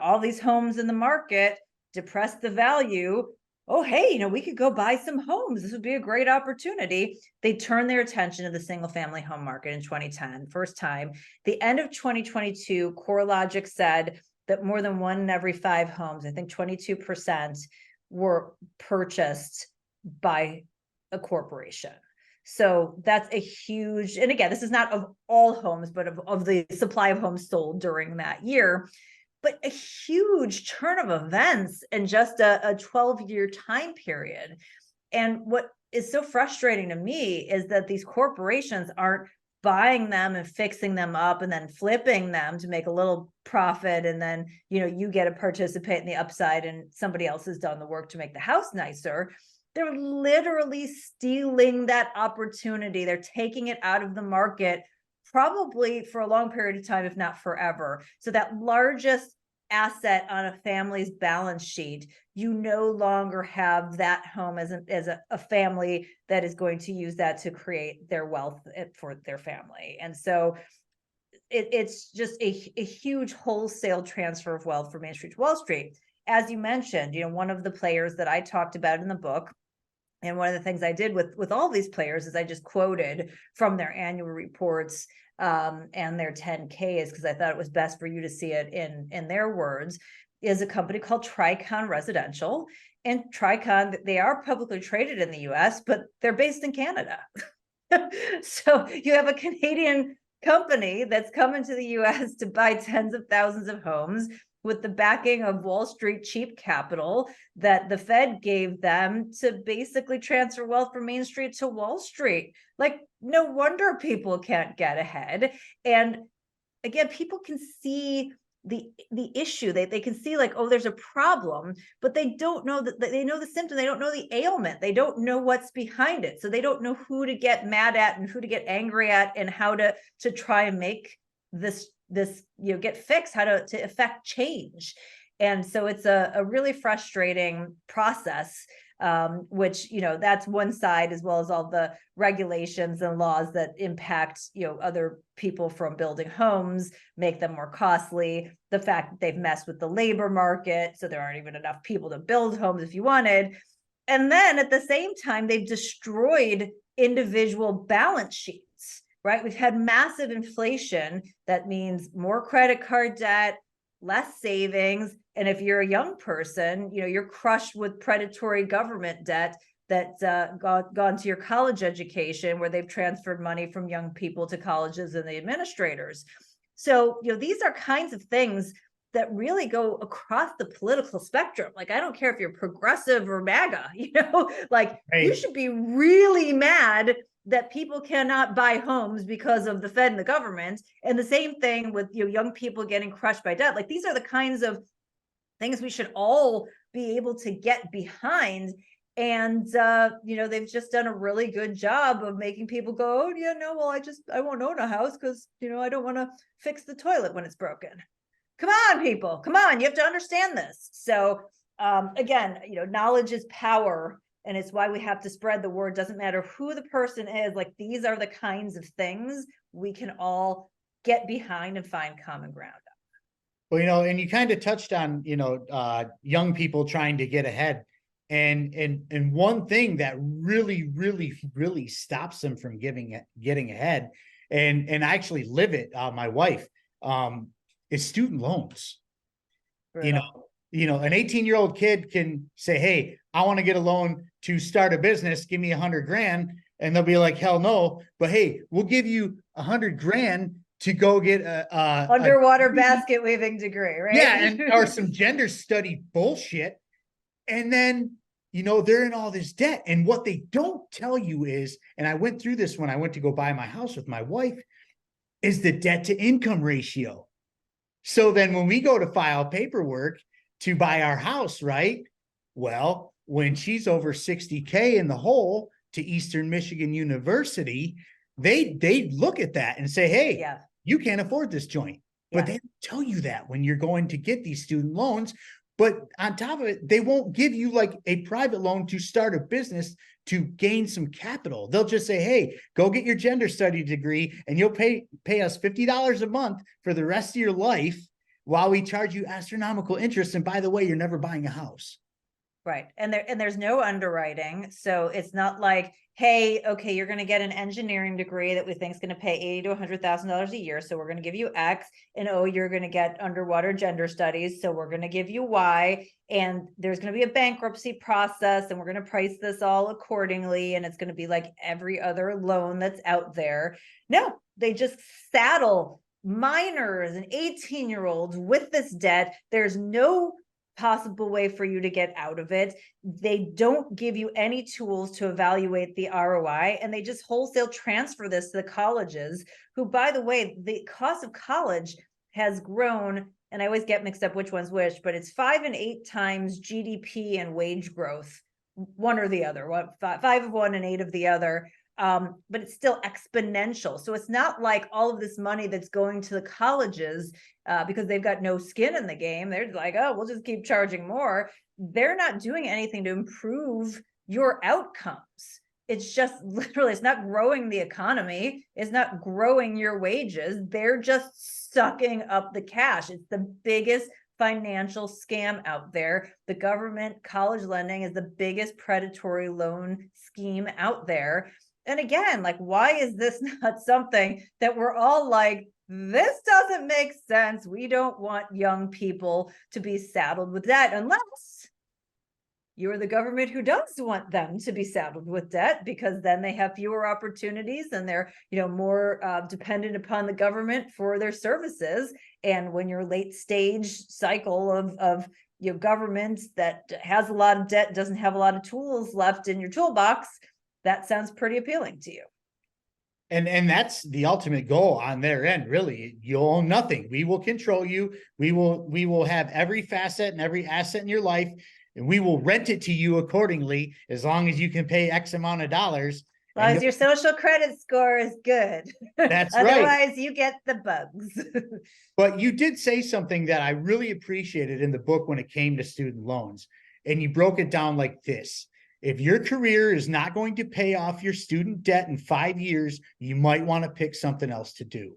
S2: all these homes in the market depressed the value. Oh, hey, we could go buy some homes. This would be a great opportunity. They turned their attention to the single family home market in 2010, first time. The end of 2022, CoreLogic said that more than 1 in every 5 homes, I think 22%, were purchased by a corporation. So that's a huge, and again, this is not of all homes, but of the supply of homes sold during that year, but a huge turn of events in just a 12-year time period. And what is so frustrating to me is that these corporations aren't buying them and fixing them up and then flipping them to make a little profit. And then, you get to participate in the upside and somebody else has done the work to make the house nicer. They're literally stealing that opportunity. They're taking it out of the market, probably for a long period of time, if not forever. So that largest asset on a family's balance sheet, you no longer have that home as a family that is going to use that to create their wealth for their family. And so it's just a huge wholesale transfer of wealth from Main Street to Wall Street. As you mentioned, one of the players that I talked about in the book, and one of the things I did with all these players is I just quoted from their annual reports and their 10Ks, because I thought it was best for you to see it in their words, is a company called Tricon Residential. And Tricon, they are publicly traded in the US, but they're based in Canada. So you have a Canadian company that's coming to the US to buy tens of thousands of homes with the backing of Wall Street cheap capital that the Fed gave them to basically transfer wealth from Main Street to Wall Street. Like, no wonder people can't get ahead. And again, people can see the issue. They can see like, oh, there's a problem, but they don't know that they know the symptom. They don't know the ailment. They don't know what's behind it. So they don't know who to get mad at and who to get angry at and how to try and make this get fixed, how to affect change. And so it's a really frustrating process, which, that's one side, as well as all the regulations and laws that impact, other people from building homes, make them more costly. The fact that they've messed with the labor market, so there aren't even enough people to build homes if you wanted. And then at the same time, they've destroyed individual balance sheets. Right? We've had massive inflation. That means more credit card debt, less savings. And if you're a young person, you're crushed with predatory government debt that's gone to your college education, where they've transferred money from young people to colleges and the administrators. So, these are kinds of things that really go across the political spectrum. Like, I don't care if you're progressive or MAGA, like you should be really mad that people cannot buy homes because of the Fed and the government. And the same thing with young people getting crushed by debt. Like, these are the kinds of things we should all be able to get behind. And they've just done a really good job of making people go, oh yeah, no, well, I won't own a house because I don't want to fix the toilet when it's broken. Come on, people, come on, you have to understand this. So again, knowledge is power, and it's why we have to spread the word. Doesn't matter who the person is. Like, these are the kinds of things we can all get behind and find common ground.
S1: Well, and you kind of touched on, young people trying to get ahead. And one thing that really, really, really stops them from getting ahead, and I actually live it, my wife, is student loans. Brutal. An 18-year-old kid can say, hey, I want to get a loan to start a business. Give me $100,000. And they'll be like, hell no. But hey, we'll give you $100,000 to go get a
S2: underwater basket weaving degree, right?
S1: Yeah, or some gender study bullshit. And then, they're in all this debt. And what they don't tell you is, and I went through this when I went to go buy my house with my wife, is the debt to income ratio. So then when we go to file paperwork to buy our house, right? Well, when she's over 60K in the hole to Eastern Michigan University, they look at that and say, hey, yeah, you can't afford this joint. Yeah. But they don't tell you that when you're going to get these student loans. But on top of it, they won't give you like a private loan to start a business to gain some capital. They'll just say, hey, go get your gender study degree and you'll pay us $50 a month for the rest of your life while we charge you astronomical interest. And by the way, you're never buying a house.
S2: Right. And there's no underwriting. So it's not like, hey, okay, you're going to get an engineering degree that we think is going to pay $80,000 to $100,000 a year. So we're going to give you X, and you're going to get underwater gender studies. So we're going to give you Y, and there's going to be a bankruptcy process, and we're going to price this all accordingly. And it's going to be like every other loan that's out there. No, they just saddle minors and 18-year-olds with this debt. There's no possible way for you to get out of it. They don't give you any tools to evaluate the ROI, and they just wholesale transfer this to the colleges, who, by the way, the cost of college has grown, and I always get mixed up which one's which, but it's 5 and 8 times GDP and wage growth, one or the other, 5 of one and 8 of the other. But it's still exponential. So it's not like all of this money that's going to the colleges because they've got no skin in the game. They're like, oh, we'll just keep charging more. They're not doing anything to improve your outcomes. It's just literally, it's not growing the economy. It's not growing your wages. They're just sucking up the cash. It's the biggest financial scam out there. The government college lending is the biggest predatory loan scheme out there. And again, like, why is this not something that we're all like, this doesn't make sense. We don't want young people to be saddled with debt, unless you're the government who does want them to be saddled with debt, because then they have fewer opportunities and they're, more dependent upon the government for their services. And when you're late stage cycle of government that has a lot of debt, doesn't have a lot of tools left in your toolbox, that sounds pretty appealing to you.
S1: And that's the ultimate goal on their end, really. You'll own nothing. We will control you. We will have every facet and every asset in your life, and we will rent it to you accordingly, as long as you can pay X amount of dollars.
S2: As long as your social credit score is good.
S1: That's
S2: Otherwise,
S1: right.
S2: you get the bugs.
S1: But you did say something that I really appreciated in the book when it came to student loans. And you broke it down like this. If your career is not going to pay off your student debt in 5 years, you might want to pick something else to do.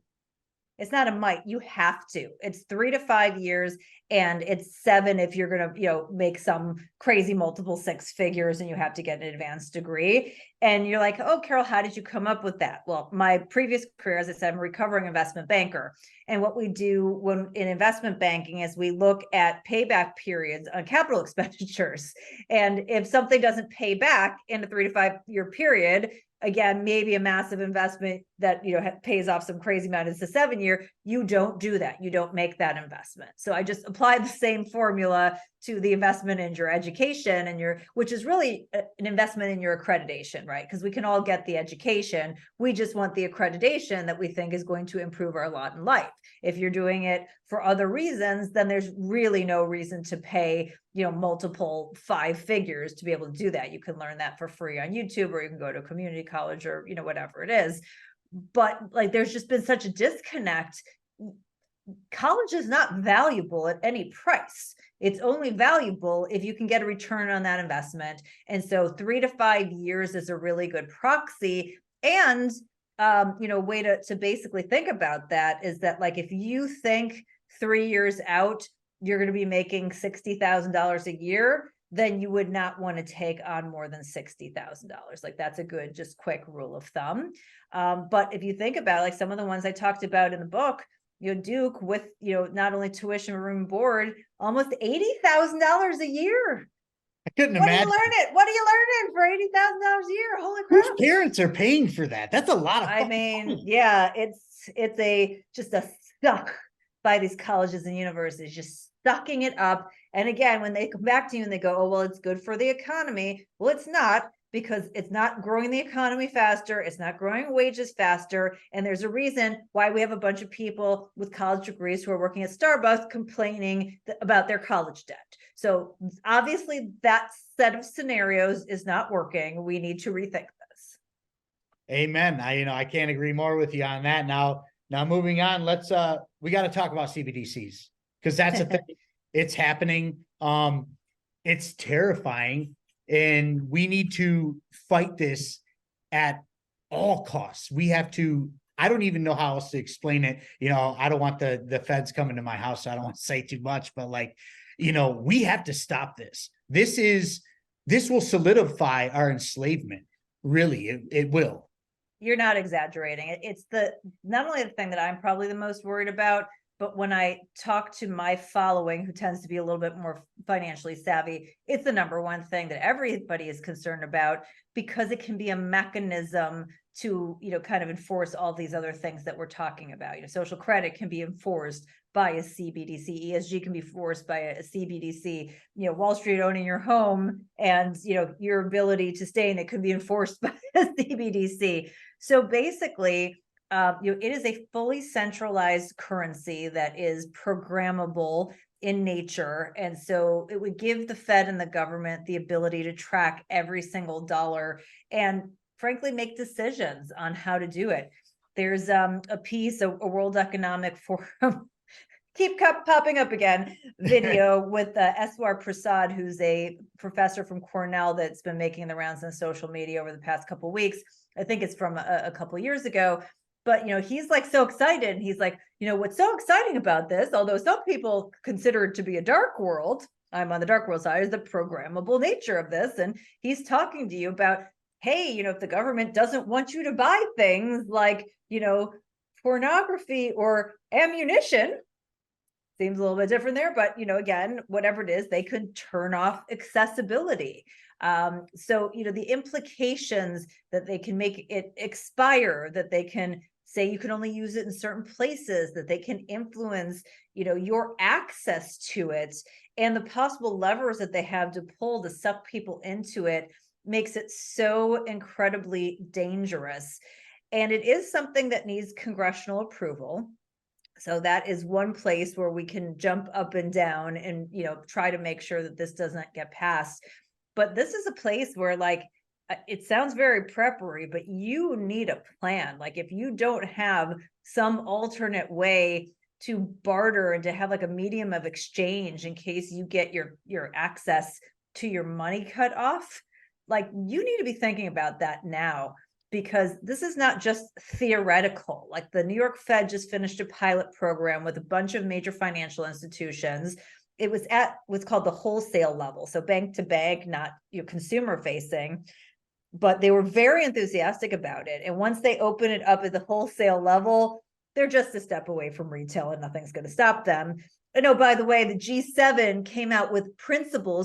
S2: It's not a might, you have to. It's 3 to 5 years, and it's 7 if you're going to, make some crazy multiple 6 figures and you have to get an advanced degree. And you're like, oh, Carol, how did you come up with that? Well, my previous career, as I said, I'm a recovering investment banker. And what we do when in investment banking is we look at payback periods on capital expenditures. And if something doesn't pay back in a 3 to 5 year period, again, maybe a massive investment that, pays off some crazy amount. It's a 7-year. You don't do that. You don't make that investment. So I just applied the same formula to the investment in your education and which is really an investment in your accreditation, right? Because we can all get the education. We just want the accreditation that we think is going to improve our lot in life. If you're doing it for other reasons, then there's really no reason to pay, multiple 5 figures to be able to do that. You can learn that for free on YouTube, or you can go to a community college, or, whatever it is. But like, there's just been such a disconnect. College is not valuable at any price. It's only valuable if you can get a return on that investment. And so 3 to 5 years is a really good proxy. And, way to basically think about that is that, like, if you think 3 years out, you're going to be making $60,000 a year, then you would not want to take on more than $60,000. Like, that's a good, just quick rule of thumb. But if you think about, like, some of the ones I talked about in the book, Duke with, not only tuition, room, and board, almost $80,000 a year.
S1: I couldn't
S2: What
S1: imagine.
S2: What are you learning for $80,000 a year? Holy crap.
S1: Whose parents are paying for that? That's a lot of
S2: money. Yeah, it's just a suck by these colleges and universities, just sucking it up. And again, when they come back to you and they go, oh, well, it's good for the economy. Well, it's not, because it's not growing the economy faster. It's not growing wages faster. And there's a reason why we have a bunch of people with college degrees who are working at Starbucks complaining about their college debt. So obviously that set of scenarios is not working. We need to rethink this.
S1: Amen. I can't agree more with you on that. Now moving on, we got to talk about CBDCs, because that's a thing. It's happening. It's terrifying. And we need to fight this at all costs. We have to, I don't even know how else to explain it. I don't want the feds coming to my house, so I don't want to say too much, but we have to stop this. This will solidify our enslavement. Really, it will.
S2: You're not exaggerating. It's not only the thing that I'm probably the most worried about, but when I talk to my following, who tends to be a little bit more financially savvy, it's the number one thing that everybody is concerned about, because it can be a mechanism to, kind of enforce all these other things that we're talking about. Social credit can be enforced by a CBDC. ESG can be forced by a CBDC. Wall Street owning your home and, your ability to stay in it could be enforced by a CBDC. So basically, it is a fully centralized currency that is programmable in nature. And so it would give the Fed and the government the ability to track every single dollar and frankly make decisions on how to do it. There's a piece, a World Economic Forum, keep popping up again, video with S2R Prasad, who's a professor from Cornell that's been making the rounds on social media over the past couple of weeks. I think it's from a couple of years ago. But, he's like so excited. He's like, what's so exciting about this, although some people consider it to be a dark world, I'm on the dark world side, is the programmable nature of this. And he's talking to you about, hey, if the government doesn't want you to buy things like, pornography or ammunition, seems a little bit different there, but, again, whatever it is, they could turn off accessibility. So, the implications that they can make it expire, that they can say you can only use it in certain places, that they can influence, your access to it, and the possible levers that they have to pull to suck people into it makes it so incredibly dangerous. And it is something that needs congressional approval. So that is one place where we can jump up and down and, try to make sure that this doesn't get passed. But this is a place where, like, it sounds very preppery, but you need a plan. Like, if you don't have some alternate way to barter and to have like a medium of exchange in case you get your access to your money cut off, like, you need to be thinking about that now, because this is not just theoretical. Like, the New York Fed just finished a pilot program with a bunch of major financial institutions. It was at what's called the wholesale level. So bank to bank, not your consumer facing, but they were very enthusiastic about it. And once they open it up at the wholesale level, they're just a step away from retail and nothing's going to stop them. And oh, by the way, the G7 came out with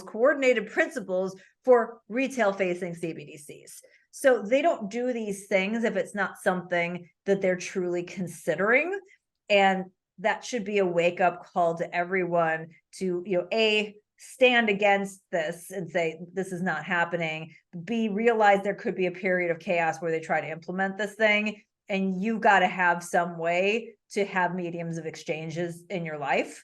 S2: coordinated principles for retail facing CBDCs. So they don't do these things if it's not something that they're truly considering. And that should be a wake up call to everyone to, A, stand against this and say, this is not happening. B, realize there could be a period of chaos where they try to implement this thing. And you've got to have some way to have mediums of exchanges in your life.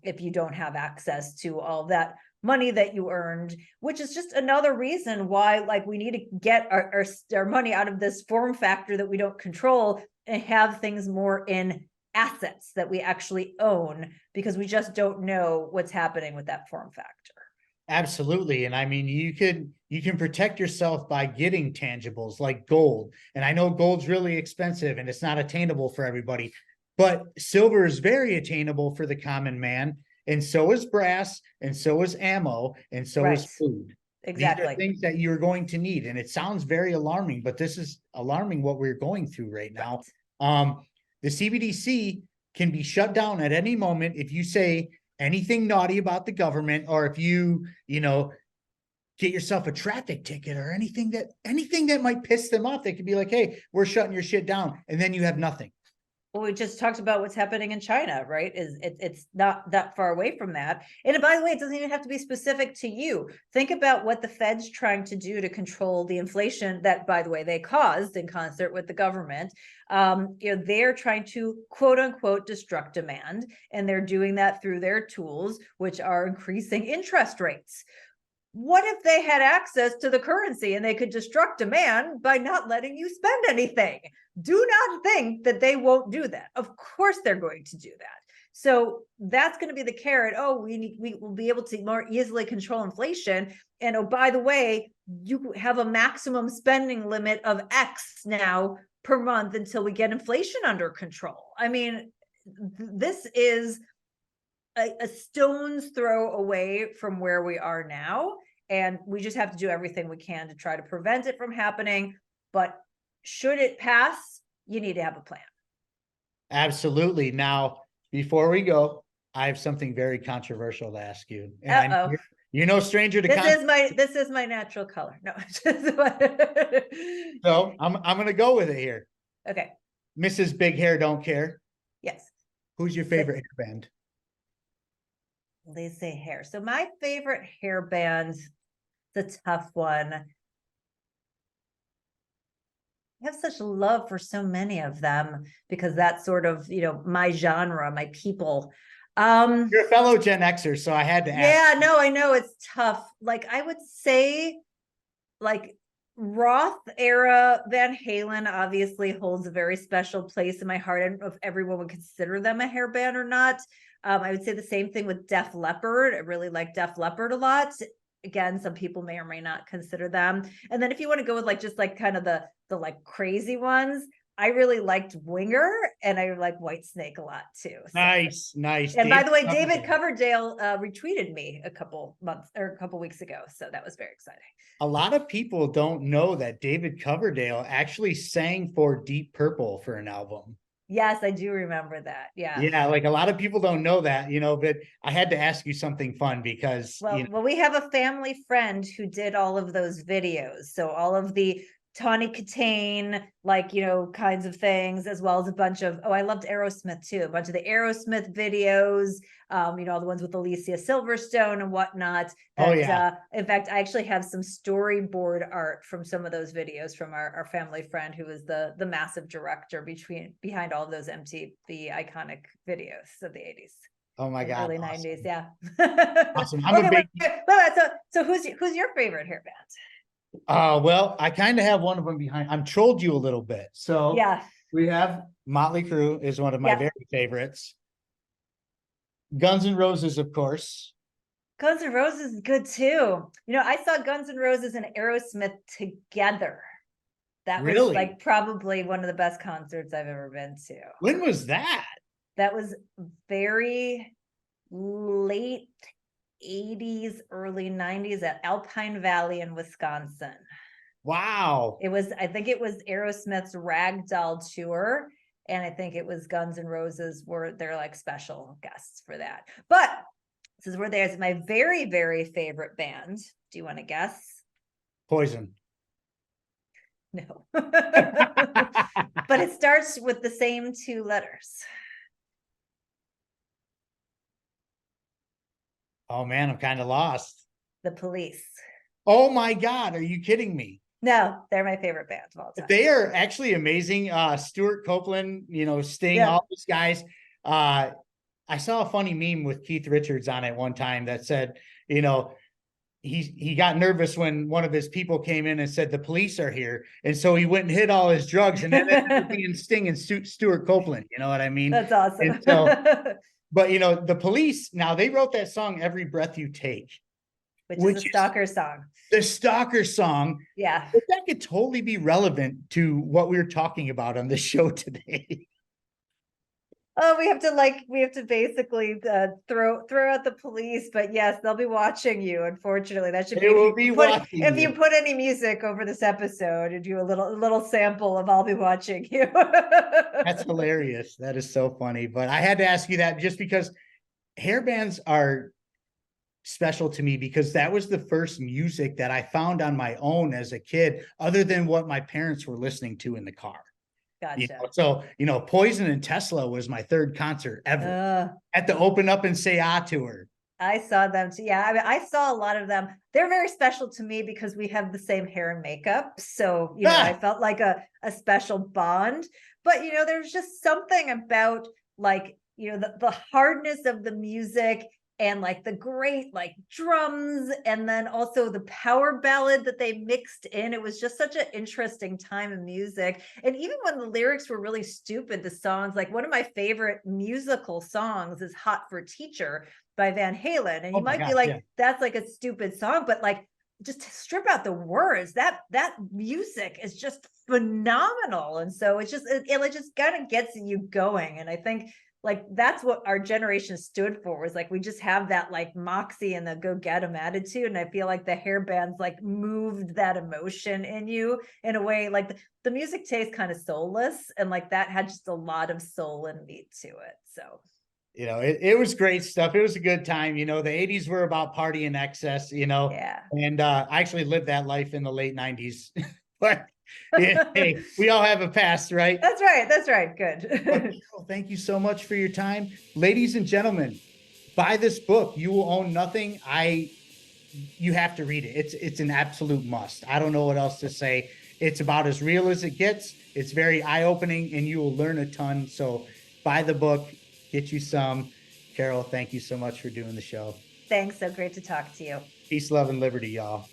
S2: If you don't have access to all that money that you earned, which is just another reason why, like, we need to get our money out of this form factor that we don't control and have things more in assets that we actually own, because we just don't know what's happening with that form factor.
S1: Absolutely. And I mean, you can protect yourself by getting tangibles like gold. And I know gold's really expensive and it's not attainable for everybody, but silver is very attainable for the common man. And so is brass, and so is ammo, and so is food.
S2: Exactly.
S1: These are things that you're going to need. And it sounds very alarming, but this is alarming what we're going through right now. The CBDC can be shut down at any moment if you say anything naughty about the government, or if you get yourself a traffic ticket or anything that might piss them off. They could be like, hey, we're shutting your shit down. And then you have nothing.
S2: Well, we just talked about what's happening in China, right? It's not that far away from that. And by the way, it doesn't even have to be specific to you. Think about what the Fed's trying to do to control the inflation that, by the way, they caused in concert with the government. They're trying to, quote unquote, destruct demand, and they're doing that through their tools, which are increasing interest rates. What if they had access to the currency and they could destruct demand by not letting you spend anything? Do not think that they won't do that. Of course they're going to do that. So that's going to be the carrot. Oh, we will be able to more easily control inflation. And oh, by the way, you have a maximum spending limit of X now per month until we get inflation under control. I mean, this is a stone's throw away from where we are now. And we just have to do everything we can to try to prevent it from happening. But should it pass, you need to have a plan.
S1: Absolutely. Now, before we go, I have something very controversial to ask you. And you're no stranger to
S2: this is my natural color. No.
S1: So I'm gonna go with it here.
S2: Okay.
S1: Mrs. Big Hair Don't Care.
S2: Yes.
S1: Who's your favorite hair band?
S2: They say hair. So my favorite hair band, the tough one. I have such love for so many of them because that's sort of, my genre, my people.
S1: You're a fellow Gen Xer, so I had to ask.
S2: Yeah, no, I know it's tough. Like, I would say, like, Roth era Van Halen obviously holds a very special place in my heart. I don't know if everyone would consider them a hair band or not. I would say the same thing with Def Leppard. I really like Def Leppard a lot. Again, some people may or may not consider them. And then if you want to go with kind of the like crazy ones, I really liked Winger, and I like Whitesnake a lot too. So.
S1: Nice.
S2: And by the way, David Coverdale retweeted me a couple weeks ago. So that was very exciting.
S1: A lot of people don't know that David Coverdale actually sang for Deep Purple for an album.
S2: Yes, I do remember that. Yeah.
S1: Yeah, like a lot of people don't know that, but I had to ask you something fun because
S2: well, we have a family friend who did all of those videos. So all of the Tawny Katane, kinds of things, as well as a bunch of, I loved Aerosmith too, a bunch of the Aerosmith videos, all the ones with Alicia Silverstone and whatnot. In fact, I actually have some storyboard art from some of those videos from our family friend who was the massive director behind all of those MTV iconic videos of the 80s.
S1: Oh my God.
S2: Early 90s. Yeah.
S1: Awesome.
S2: So who's your favorite hair band?
S1: Well, I kind of have one of them behind. I'm trolled you a little bit. So
S2: yeah,
S1: we have Motley Crue is one of my very favorites. Guns N' Roses, of course.
S2: Guns N' Roses is good too. I saw Guns N' Roses and Aerosmith together. That was probably one of the best concerts I've ever been to.
S1: When was that?
S2: That was very late 80s, early 90s at Alpine Valley in Wisconsin.
S1: Wow.
S2: I think it was Aerosmith's Ragdoll tour. And I think it was Guns N' Roses were their special guests for that. But this is where there's my very, very favorite band. Do you want to guess?
S1: Poison.
S2: No. But it starts with the same 2 letters.
S1: Oh man, I'm kind of lost.
S2: The Police.
S1: Oh my God, are you kidding me?
S2: No, they're my favorite band of all time.
S1: They are actually amazing. Stuart Copeland, Sting,
S2: Yeah.
S1: all these guys. I saw a funny meme with Keith Richards on it one time that said, he got nervous when one of his people came in and said the police are here, and so he went and hid all his drugs, and then ended up being Sting and Stuart Copeland. You know what I mean?
S2: That's awesome.
S1: And so, but the Police, now they wrote that song "Every Breath You Take,"
S2: which is a stalker song.
S1: The stalker song.
S2: Yeah.
S1: But that could totally be relevant to what we're talking about on this show today.
S2: Oh, we have to basically throw out the police, but yes, they'll be watching you. Unfortunately, that should be if you put any music over this episode and do a little sample of "I'll be watching you."
S1: That's hilarious. That is so funny. But I had to ask you that just because hair bands are special to me, because that was the first music that I found on my own as a kid, other than what my parents were listening to in the car.
S2: Gotcha.
S1: So, Poison and Tesla was my 3rd concert ever at the Open Up and Say Ah tour.
S2: I saw them too. Yeah, I mean, I saw a lot of them. They're very special to me because we have the same hair and makeup. So, I felt like a special bond. But, there's just something about the hardness of the music and the great drums, and then also the power ballad that they mixed in. It was just such an interesting time in music. And even when the lyrics were really stupid, the songs, one of my favorite musical songs is "Hot for Teacher" by Van Halen. And you might be like, that's a stupid song, but just to strip out the words, that music is just phenomenal. And so it just kind of gets you going. And I think that's what our generation stood for, was we just have that moxie and the go get 'em attitude. And I feel like the hair bands moved that emotion in you in a way. The music tastes kind of soulless, and that had just a lot of soul and meat to it. So
S1: it was great stuff. It was a good time. The 80s were about party and excess,
S2: Yeah.
S1: And I actually lived that life in the late 90s. But hey, we all have a past, right?
S2: That's right. Good.
S1: Well, thank you so much for your time. Ladies and gentlemen, buy this book. You Will Own Nothing. You have to read it. It's an absolute must. I don't know what else to say. It's about as real as it gets. It's very eye-opening, and you will learn a ton. So buy the book, get you some. Carol, thank you so much for doing the show.
S2: Thanks. So great to talk to you.
S1: Peace, love, and liberty, y'all.